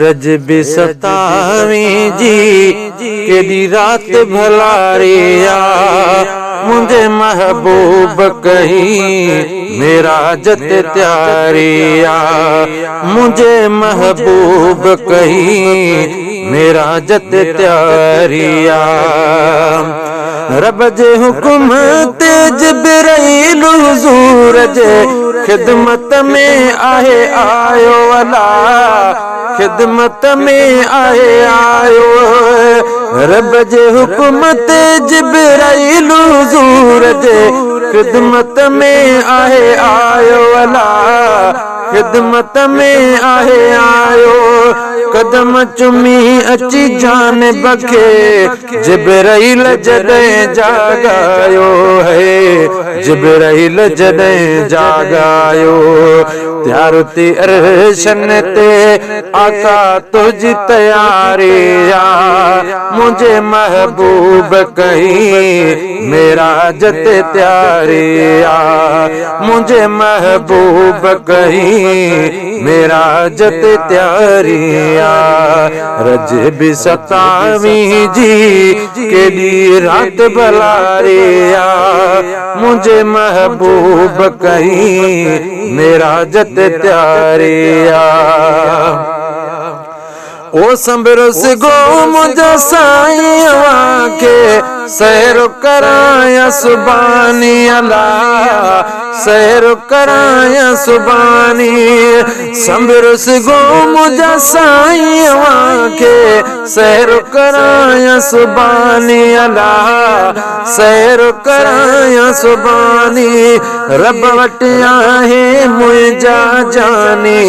रज भी सतावी जी केडी रात भलारिया मुझे महबूब कहीं मेरा जत त्यारिया मुझे महबूब कहीं मेरा जत त्यारिया रब जे हुकुम ते जिब्राइल हुजूर जे खिदमत में आहे आयो अला खिदमत में आहे आयो रब जे हुकुम ते जिब्राइल हुजूर जे खिदमत में आहे आयो अला खिदमत में आहे आयो कदम चुमी अची जान बखे जिब्राइल जॾहिं जागायो है जिब्राइल जॾहिं जागायो त्यार ते अरशन ते आका तुझी तैयारिया मुझे महबूब कहीं मेरा जत त्यारिया मुझे महबूब कहीं मेरा जत त्यारिया रज भी सतावी जी केडी रात भलारिया मुझे महबूब कहीं मेरा जत त्यारिया ओ संबरस गो मुझे साईं के सैर कराया सुबानी अला सैर कराया सुबानी संबरस गो मुझे साईं के सैर कराया सुबानी अला सैर कराया सुबानी रब वटिया है मुझा जानी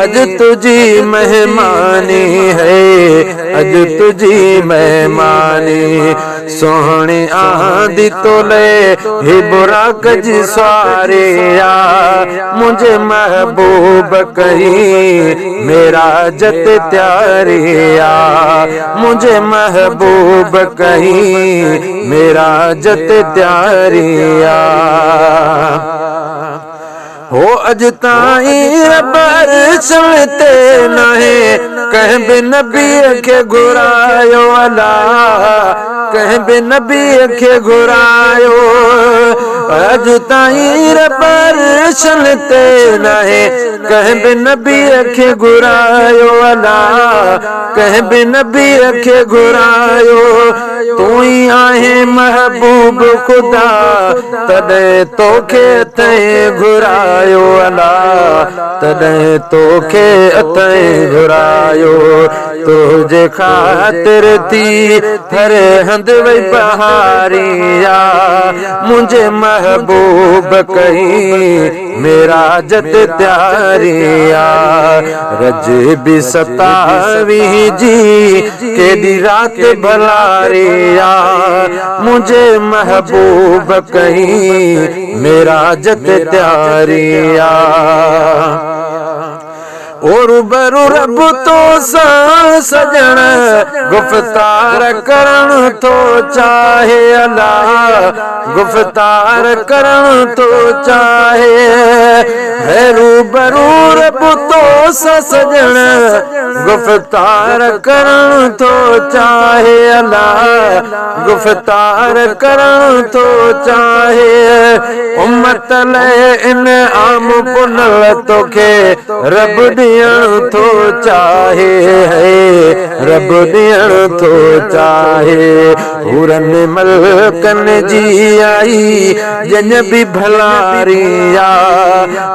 अज तुझी मेहमानी है अज तुझी मेहमानी सोहनी आंदी तोले ही बुराक जी स्वारिया मुझे महबूब कहीं मेरा जत त्यारिया मुझे महबूब कहीं मेरा जत त्यारिया हो अज ताई रबर चलते नहे कह बि नबी के घुरायो अला कह बि नबी के घुरायो अज ताई रबर चलते नहे कह बि नबी के घुरायो अला कह बि नबी के घुरायो तू ही आहे महबूब खुदा तॾहिं तोखे अथई घुरायो अला तॾहिं तोखे अथई घुरायो तुझे ख़ातिर थी हर हंध वई बहारिया मुझे महबूब कहीं मेरा जत त्यारिया रज भी सतावी जी केडी रात भलारिया मुझे महबूब कहीं मेरा जत त्यारिया और बरु रब तो सजण गुफ्तार करण तो चाहे अला गुफ्तार करण तो चाहे है रूबरू रब तो सजण गुफ्तार करण तो चाहे अला गुफ्तार करण तो चाहे उम्मत ले इन आम पुनल तोखे रब दियण तो चाहे है रब दियण तो चाहे हुरन मलकन जी आई जन भी भलारिया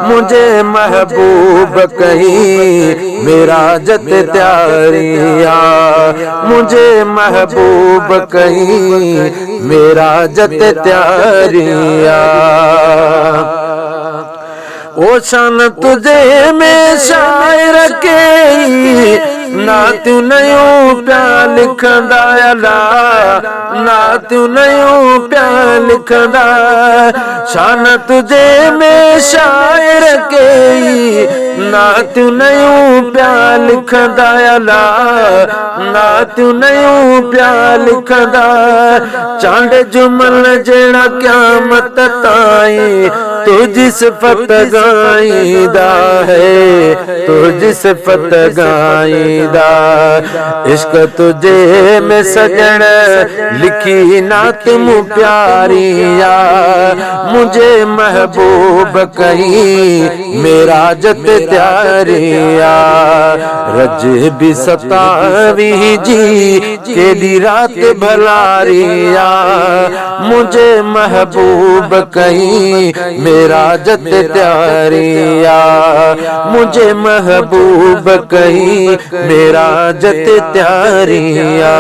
मुझे महबूब कहीं मेरा जत त्यारिया मुझे महबूब कहीं मेरा जत त्यारिया ओ शान तुझे में शायर के ना तू नयो प्या लिखंदा अला ना तू नयो प्या लिखंदा शान तुझे में शायर के ना तू नयूं प्यार लिखंदा अला, ना तू नयूं प्यार लिखंदा। चांद जुमल जेड़ा क़यामत ताईं तुझी सिफत गाईंदा है, तुझी सिफत गाईंदा। इश्क तुझे में सजण लिखी नात मूं प्यारिया, मुझे महबूब कहीं मेरा जत त्यारिया। रज भी सतावी जी केदी रात भलारिया, मुझे महबूब कहीं मेरा जत त्यारिया, मुझे महबूब कहीं मेरा जत त्यारिया,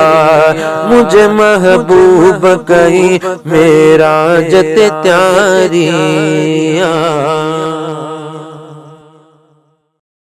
मुझे महबूब कहीं मेरा जत त्यारिया।